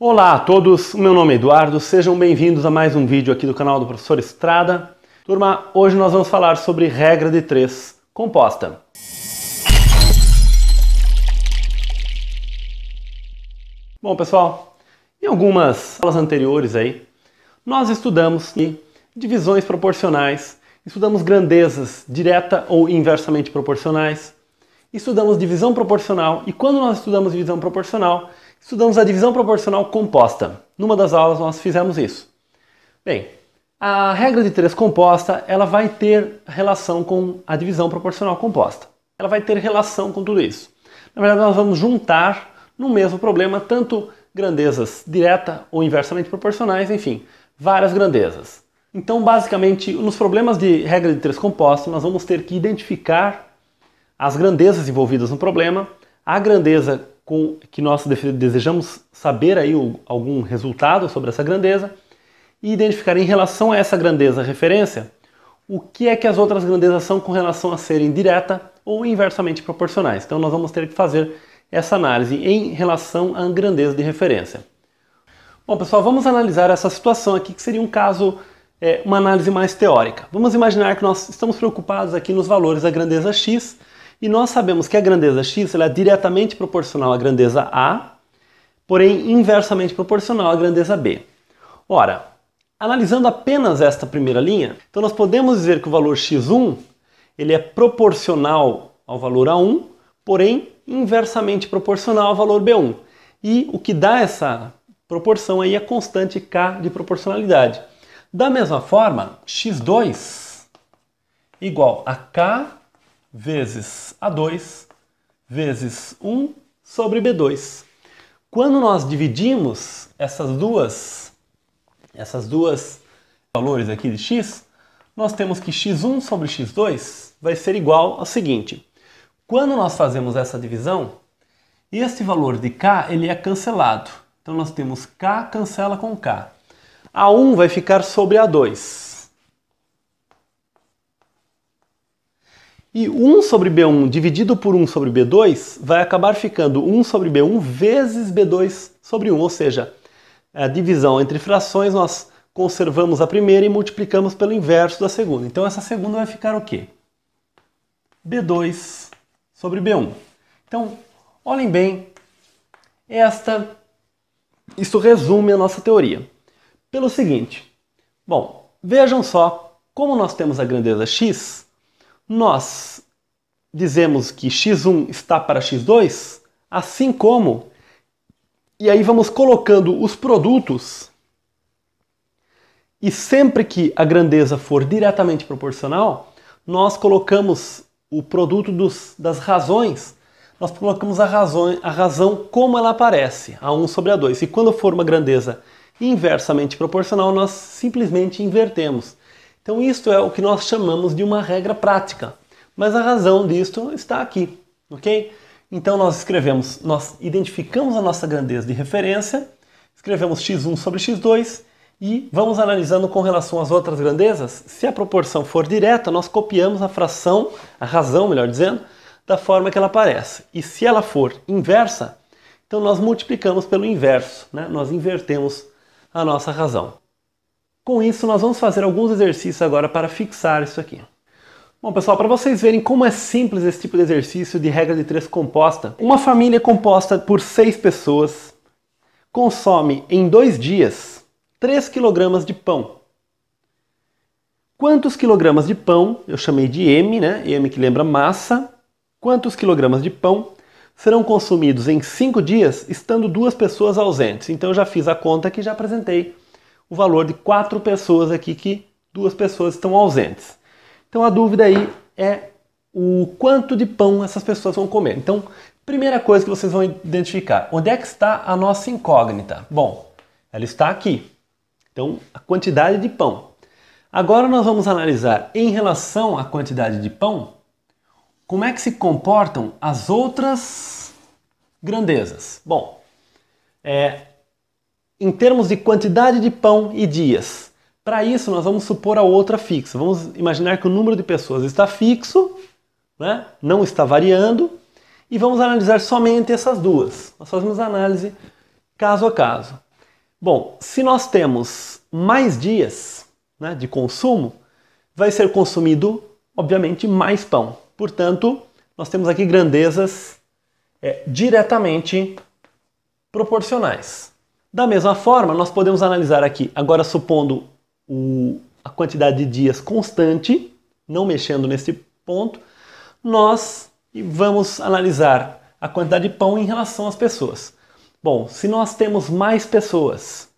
Olá a todos, o meu nome é Eduardo, sejam bem-vindos a mais um vídeo aqui do canal do Professor Estrada. Turma, hoje nós vamos falar sobre regra de 3 composta. Bom pessoal, em algumas aulas anteriores aí, nós estudamos divisões proporcionais, estudamos grandezas direta ou inversamente proporcionais, estudamos divisão proporcional e quando nós estudamos divisão proporcional, estudamos a divisão proporcional composta. Numa das aulas nós fizemos isso. Bem, a regra de 3 composta, ela vai ter relação com a divisão proporcional composta. Ela vai ter relação com tudo isso. Na verdade, nós vamos juntar no mesmo problema tanto grandezas direta ou inversamente proporcionais, enfim, várias grandezas. Então, basicamente, nos problemas de regra de 3 composta, nós vamos ter que identificar as grandezas envolvidas no problema, a grandeza que nós desejamos saber aí algum resultado sobre essa grandeza e identificar em relação a essa grandeza referência o que é que as outras grandezas são com relação a serem direta ou inversamente proporcionais. Então nós vamos ter que fazer essa análise em relação à grandeza de referência. Bom pessoal, vamos analisar essa situação aqui que seria um caso, uma análise mais teórica. Vamos imaginar que nós estamos preocupados aqui nos valores da grandeza x. E nós sabemos que a grandeza x ela é diretamente proporcional à grandeza A, porém inversamente proporcional à grandeza B. Ora, analisando apenas esta primeira linha, então nós podemos dizer que o valor x1 ele é proporcional ao valor A1, porém inversamente proporcional ao valor B1. E o que dá essa proporção aí é a constante k de proporcionalidade. Da mesma forma, x2 igual a k vezes A2 vezes 1 sobre B2. Quando nós dividimos essas duas valores aqui de x, nós temos que x1 sobre x2 vai ser igual ao seguinte. Quando nós fazemos essa divisão, este valor de k ele é cancelado. Então nós temos k cancela com k. A1 vai ficar sobre A2. E 1 sobre B1 dividido por 1 sobre B2 vai acabar ficando 1 sobre B1 vezes B2 sobre 1, ou seja, a divisão entre frações nós conservamos a primeira e multiplicamos pelo inverso da segunda. Então essa segunda vai ficar o quê? B2 sobre B1. Então, olhem bem, isto resume a nossa teoria. Pelo seguinte, bom, vejam só, como nós temos a grandeza x, nós dizemos que x1 está para x2, assim como, e aí vamos colocando os produtos, e sempre que a grandeza for diretamente proporcional, nós colocamos o produto das razões, nós colocamos a razão como ela aparece, A1 sobre A2. E quando for uma grandeza inversamente proporcional, nós simplesmente invertemos. Então isto é o que nós chamamos de uma regra prática, mas a razão disto está aqui, ok? Então nós identificamos a nossa grandeza de referência, escrevemos x1 sobre x2 e vamos analisando com relação às outras grandezas. Se a proporção for direta, nós copiamos a razão, melhor dizendo, da forma que ela aparece. E se ela for inversa, então nós multiplicamos pelo inverso, né? Nós invertemos a nossa razão. Com isso, nós vamos fazer alguns exercícios agora para fixar isso aqui. Bom, pessoal, para vocês verem como é simples esse tipo de exercício de regra de 3 composta, uma família composta por 6 pessoas consome em 2 dias 3 kg de pão. Quantos quilogramas de pão, eu chamei de M, né? M que lembra massa, quantos quilogramas de pão serão consumidos em 5 dias, estando 2 pessoas ausentes? Então eu já fiz a conta aqui e já apresentei o valor de 4 pessoas aqui, que 2 pessoas estão ausentes. Então a dúvida aí é o quanto de pão essas pessoas vão comer. Então, primeira coisa que vocês vão identificar, onde é que está a nossa incógnita? Bom, ela está aqui. Então, a quantidade de pão. Agora nós vamos analisar em relação à quantidade de pão, como é que se comportam as outras grandezas. Bom, em termos de quantidade de pão e dias. Para isso, nós vamos supor a outra fixa. Vamos imaginar que o número de pessoas está fixo, né? Não está variando, e vamos analisar somente essas duas. Nós fazemos análise caso a caso. Bom, se nós temos mais dias, né, de consumo, vai ser consumido, obviamente, mais pão. Portanto, nós temos aqui grandezas diretamente proporcionais. Da mesma forma, nós podemos analisar aqui, agora supondo a quantidade de dias constante, não mexendo nesse ponto, nós vamos analisar a quantidade de pão em relação às pessoas. Bom, se nós temos mais pessoas,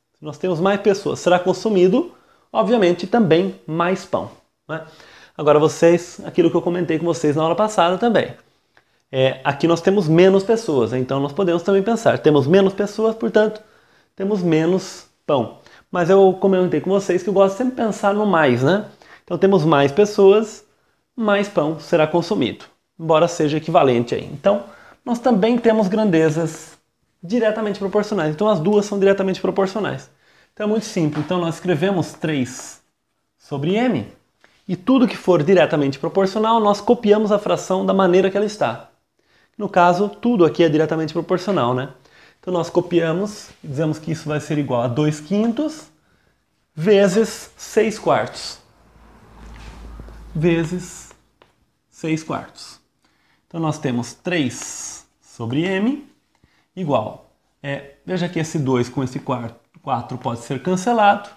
será consumido, obviamente, também mais pão, né? Agora aquilo que eu comentei com vocês na aula passada também. Aqui nós temos menos pessoas, então nós podemos também pensar, temos menos pessoas, portanto, temos menos pão. Mas eu comentei com vocês que eu gosto sempre de pensar no mais, né? Então temos mais pessoas, mais pão será consumido, embora seja equivalente aí. Então, nós também temos grandezas diretamente proporcionais. Então as duas são diretamente proporcionais. Então é muito simples. Então nós escrevemos 3 sobre m, e tudo que for diretamente proporcional, nós copiamos a fração da maneira que ela está. No caso, tudo aqui é diretamente proporcional, né? Então nós copiamos e dizemos que isso vai ser igual a 2/5 vezes 6/4. Vezes 6/4. Então nós temos 3 sobre m igual. Veja que esse 2 com esse 4 pode ser cancelado.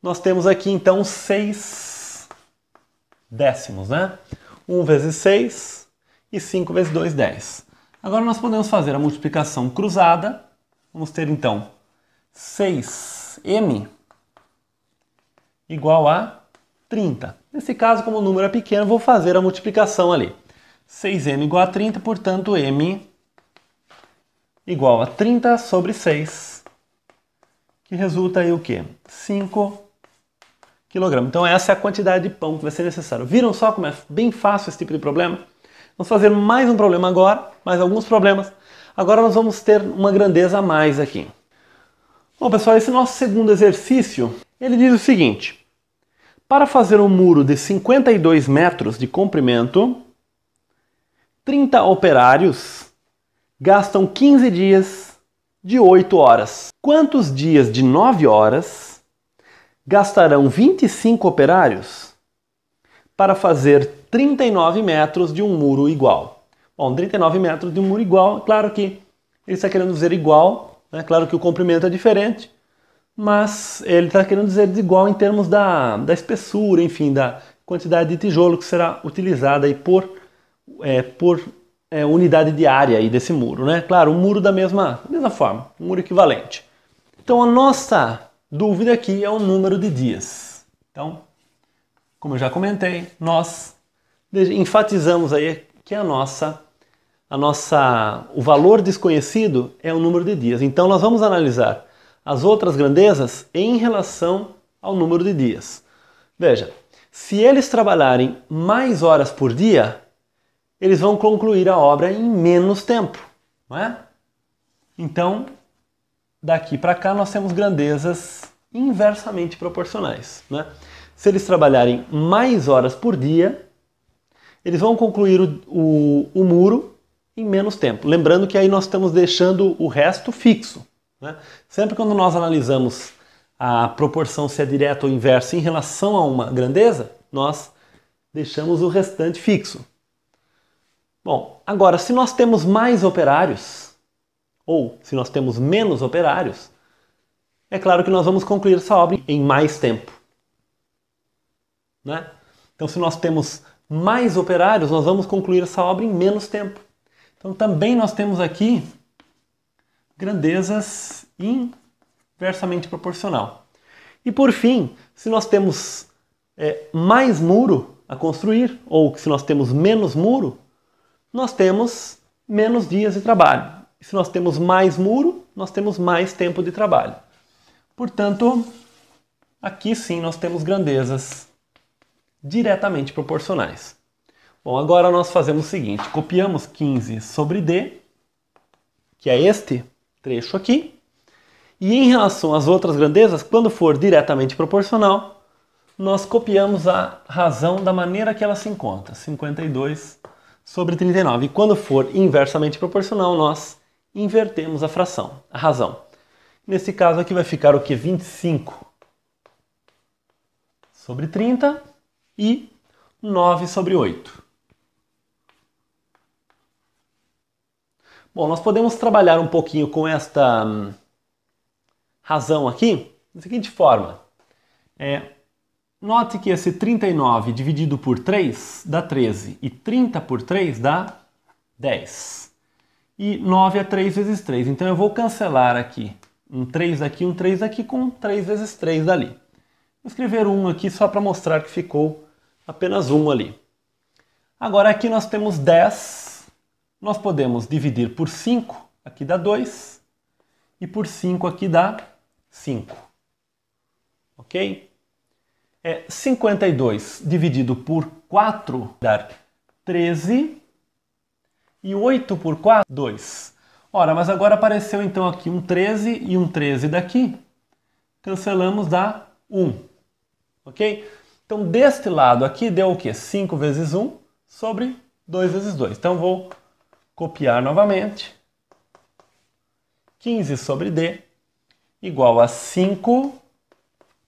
Nós temos aqui então 6 décimos, né? 1 vezes 6 e 5 vezes 2, 10. Agora nós podemos fazer a multiplicação cruzada. Vamos ter então 6m igual a 30. Nesse caso, como o número é pequeno, vou fazer a multiplicação ali. 6m igual a 30, portanto, m igual a 30 sobre 6, que resulta aí o quê? 5 kg. Então essa é a quantidade de pão que vai ser necessário. Viram só como é bem fácil esse tipo de problema? Vamos fazer mais um problema agora, mais alguns problemas. Agora nós vamos ter uma grandeza a mais aqui. Bom, pessoal, esse nosso segundo exercício, ele diz o seguinte: para fazer um muro de 52 metros de comprimento, 30 operários gastam 15 dias de 8 horas. Quantos dias de 9 horas gastarão 25 operários para fazer 39 metros de um muro igual? Bom, 39 metros de um muro igual, claro que ele está querendo dizer igual, né? Claro que o comprimento é diferente, mas ele está querendo dizer desigual em termos da espessura, enfim, da quantidade de tijolo que será utilizada aí por unidade de área aí desse muro, né? Claro, um muro da mesma forma, um muro equivalente. Então a nossa dúvida aqui é o número de dias. Então, como eu já comentei, nós enfatizamos aí que o valor desconhecido é o número de dias. Então nós vamos analisar as outras grandezas em relação ao número de dias. Veja, se eles trabalharem mais horas por dia, eles vão concluir a obra em menos tempo, não é? Então, daqui para cá nós temos grandezas inversamente proporcionais, né? Se eles trabalharem mais horas por dia, eles vão concluir o muro em menos tempo. Lembrando que aí nós estamos deixando o resto fixo, né? Sempre quando nós analisamos a proporção se é direta ou inversa em relação a uma grandeza, nós deixamos o restante fixo. Bom, agora, se nós temos mais operários, ou se nós temos menos operários, é claro que nós vamos concluir essa obra em mais tempo, né? Então, se nós temos mais operários, nós vamos concluir essa obra em menos tempo. Então, também nós temos aqui grandezas inversamente proporcional. E, por fim, se nós temos mais muro a construir, ou se nós temos menos muro, nós temos menos dias de trabalho. E se nós temos mais muro, nós temos mais tempo de trabalho. Portanto, aqui sim nós temos grandezas diretamente proporcionais. Bom, agora nós fazemos o seguinte, copiamos 15 sobre D, que é este trecho aqui, e em relação às outras grandezas, quando for diretamente proporcional, nós copiamos a razão da maneira que ela se encontra, 52 sobre 39. E quando for inversamente proporcional, nós invertemos a fração, a razão. Nesse caso aqui vai ficar o que? 25 sobre 30 e 9 sobre 8. Bom, nós podemos trabalhar um pouquinho com esta razão aqui da seguinte forma. Note que esse 39 dividido por 3 dá 13 e 30 por 3 dá 10. E 9 é 3 vezes 3, então eu vou cancelar aqui um 3 daqui, um 3 daqui com 3 vezes 3 dali. Vou escrever 1 aqui só para mostrar que ficou apenas 1 ali. Agora aqui nós temos 10, nós podemos dividir por 5, aqui dá 2, e por 5 aqui dá 5. Ok? 52 dividido por 4 dá 13, e 8 por 4, 2. Ora, mas agora apareceu então aqui um 13 e um 13 daqui. Cancelamos, dá 1. Ok? Então, deste lado aqui deu o quê? 5 vezes 1 sobre 2 vezes 2. Então, vou copiar novamente. 15 sobre D igual a 5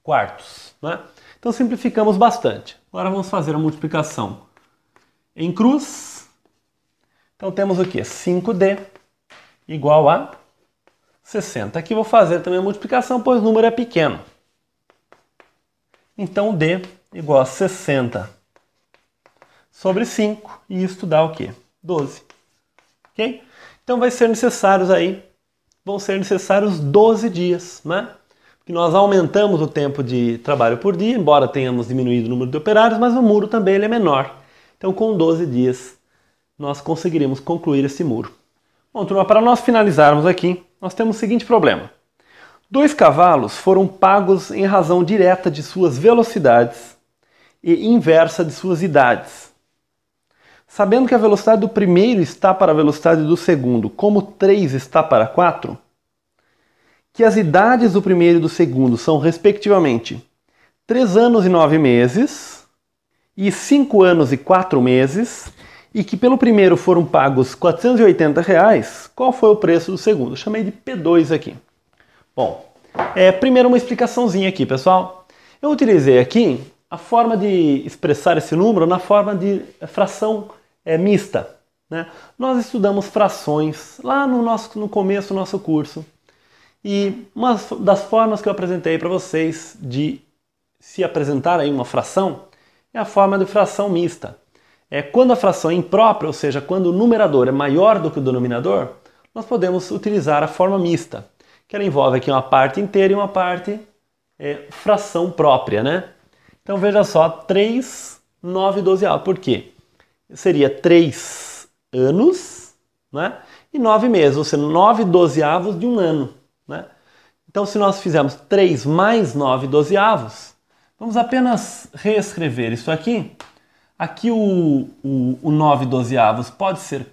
quartos. Né? Então, simplificamos bastante. Agora, vamos fazer a multiplicação em cruz. Então, temos o quê? 5D igual a 60. Aqui vou fazer também a multiplicação, pois o número é pequeno. Então, D igual a 60 sobre 5, e isto dá o quê? 12. Ok? Então, vão ser necessários 12 dias, né? Porque nós aumentamos o tempo de trabalho por dia, embora tenhamos diminuído o número de operários, mas o muro também ele é menor. Então, com 12 dias, nós conseguiríamos concluir esse muro. Bom, turma, para nós finalizarmos aqui, nós temos o seguinte problema. 2 cavalos foram pagos em razão direta de suas velocidades e inversa de suas idades. Sabendo que a velocidade do primeiro está para a velocidade do segundo, como 3 está para 4, que as idades do primeiro e do segundo são, respectivamente, 3 anos e 9 meses e 5 anos e 4 meses, e que pelo primeiro foram pagos R$ 480, qual foi o preço do segundo? Eu chamei de P2 aqui. Bom, primeiro uma explicaçãozinha aqui, pessoal. Eu utilizei aqui a forma de expressar esse número na forma de fração mista. Né? Nós estudamos frações lá no começo do nosso curso. E uma das formas que eu apresentei para vocês de se apresentar aí uma fração é a forma de fração mista. Quando a fração é imprópria, ou seja, quando o numerador é maior do que o denominador, nós podemos utilizar a forma mista, que ela envolve aqui uma parte inteira e uma parte fração própria, né? Então veja só, 3, 9 12avos. Por quê? Seria 3 anos, né? E 9 meses, ou seja, 9 12avos de um ano. Né? Então, se nós fizermos 3 mais 9 12avos, vamos apenas reescrever isso aqui. Aqui o 9 12avos pode ser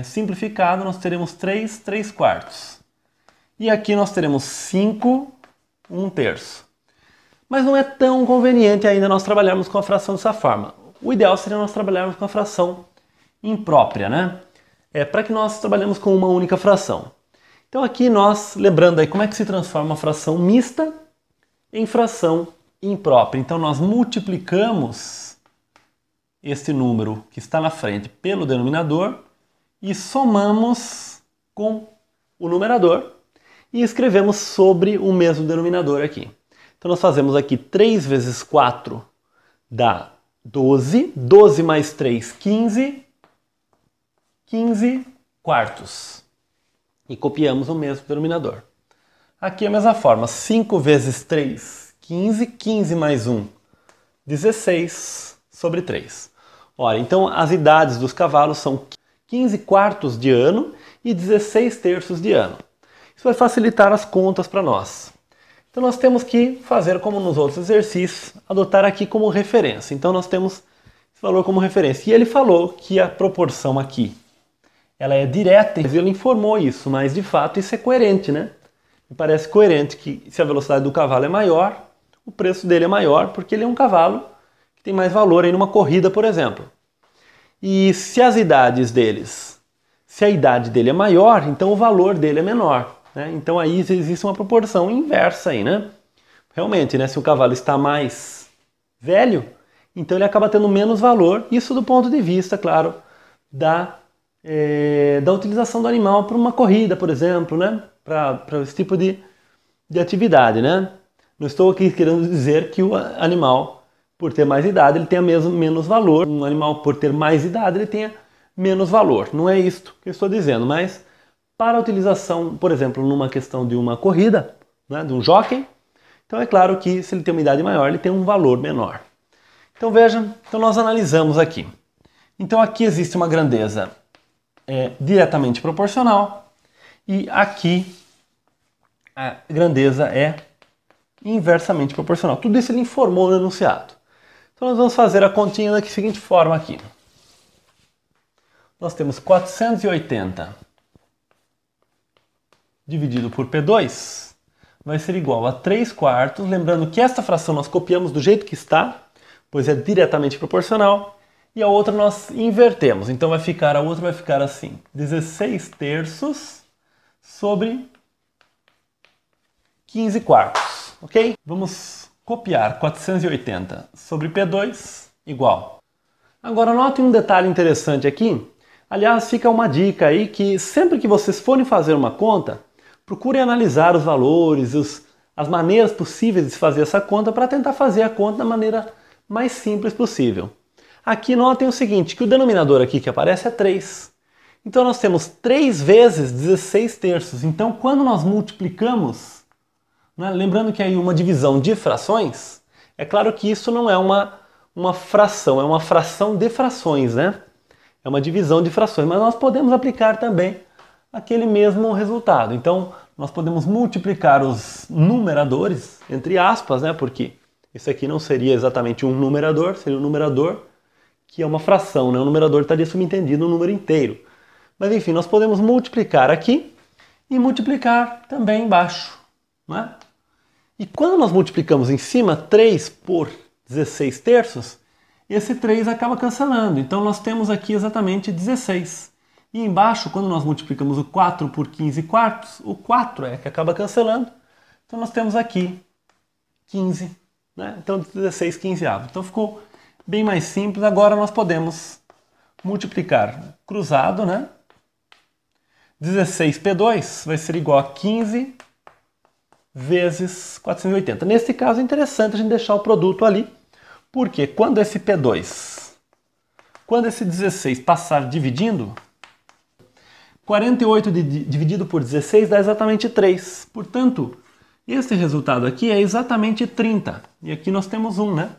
simplificado, nós teremos 3 quartos. E aqui nós teremos 5 1/3. Mas não é tão conveniente ainda nós trabalharmos com a fração dessa forma. O ideal seria nós trabalharmos com a fração imprópria, né? Para que nós trabalhemos com uma única fração. Então aqui nós, lembrando aí como é que se transforma uma fração mista em fração imprópria. Então nós multiplicamos este número que está na frente pelo denominador e somamos com o numerador e escrevemos sobre o mesmo denominador aqui. Então nós fazemos aqui 3 vezes 4 dá 12, 12 mais 3, 15, 15 quartos. E copiamos o mesmo denominador. Aqui é a mesma forma, 5 vezes 3, 15, 15 mais 1, 16 sobre 3. Ora, então as idades dos cavalos são 15 quartos de ano e 16 terços de ano. Isso vai facilitar as contas para nós. Então nós temos que fazer como nos outros exercícios, adotar aqui como referência. Então nós temos esse valor como referência. E ele falou que a proporção aqui ela é direta, e ele informou isso, mas de fato isso é coerente, né? Me parece coerente que se a velocidade do cavalo é maior, o preço dele é maior, porque ele é um cavalo que tem mais valor aí numa corrida, por exemplo. E se as idades deles, se a idade dele é maior, então o valor dele é menor. né? Então aí existe uma proporção inversa aí, né? Realmente, né? Se o cavalo está mais velho, então ele acaba tendo menos valor. Isso do ponto de vista, claro, da utilização do animal para uma corrida, por exemplo, né? Para esse tipo de atividade, né? Não estou aqui querendo dizer que o animal, por ter mais idade, ele tenha menos valor. Um animal, por ter mais idade, ele tenha menos valor. Não é isto que eu estou dizendo, mas para a utilização, por exemplo, numa questão de uma corrida, né, de um jockey, então é claro que se ele tem uma idade maior, ele tem um valor menor. Então veja, então nós analisamos aqui. Então aqui existe uma grandeza diretamente proporcional e aqui a grandeza é inversamente proporcional. Tudo isso ele informou no enunciado. Então nós vamos fazer a continha da seguinte forma aqui. Nós temos 480 dividido por P2 vai ser igual a 3/4. Lembrando que esta fração nós copiamos do jeito que está, pois é diretamente proporcional. E a outra nós invertemos. Então a outra vai ficar assim. 16/3 sobre 15/4. Ok? Vamos copiar 480 sobre P2 igual. Agora notem um detalhe interessante aqui. Aliás, fica uma dica aí que sempre que vocês forem fazer uma conta, procurem analisar os valores, as maneiras possíveis de fazer essa conta para tentar fazer a conta da maneira mais simples possível. Aqui notem o seguinte, que o denominador aqui que aparece é 3. Então nós temos 3 vezes 16/3. Então quando nós multiplicamos, né, lembrando que aí uma divisão de frações, é claro que isso não é uma fração, é uma fração de frações, né? É uma divisão de frações, mas nós podemos aplicar também aquele mesmo resultado. Então nós podemos multiplicar os numeradores, entre aspas, né? Porque isso aqui não seria exatamente um numerador, seria um numerador que é uma fração, né? O numerador estaria subentendido no número inteiro. Mas enfim, nós podemos multiplicar aqui e multiplicar também embaixo, né? E quando nós multiplicamos em cima 3 por 16/3, esse 3 acaba cancelando. Então nós temos aqui exatamente 16. E embaixo, quando nós multiplicamos o 4 por 15/4, o 4 é que acaba cancelando. Então nós temos aqui 15, né? Então 16/15. Então ficou bem mais simples. Agora nós podemos multiplicar cruzado, né? 16P2 vai ser igual a 15 vezes 480. Nesse caso é interessante a gente deixar o produto ali, porque quando esse P2, quando esse 16 passar dividindo, 48 dividido por 16 dá exatamente 3. Portanto, esse resultado aqui é exatamente 30. E aqui nós temos 1, né?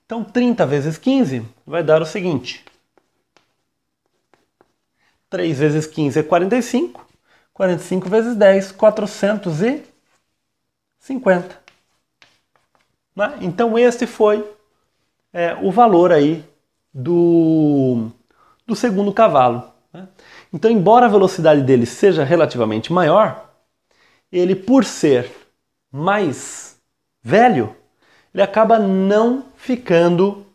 Então 30 vezes 15 vai dar o seguinte. 3 vezes 15 é 45. 45 vezes 10, 450. Né? Então este foi o valor aí do segundo cavalo. Né? Então, embora a velocidade dele seja relativamente maior, ele, por ser mais velho, ele acaba não ficando,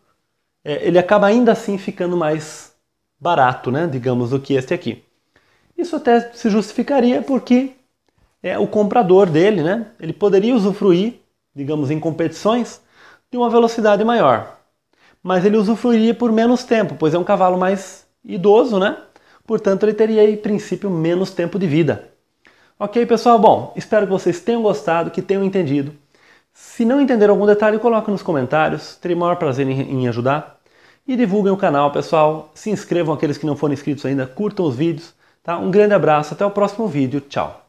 ele acaba ainda assim ficando mais barato, né, digamos, do que este aqui. Isso até se justificaria porque o comprador dele, né, ele poderia usufruir, digamos, em competições, de uma velocidade maior. Mas ele usufruiria por menos tempo, pois é um cavalo mais idoso, né? Portanto, ele teria, em princípio, menos tempo de vida. Ok, pessoal? Bom, espero que vocês tenham gostado, que tenham entendido. Se não entenderam algum detalhe, coloquem nos comentários. Terei o maior prazer em ajudar. E divulguem o canal, pessoal. Se inscrevam aqueles que não foram inscritos ainda. Curtam os vídeos. Tá? Um grande abraço. Até o próximo vídeo. Tchau.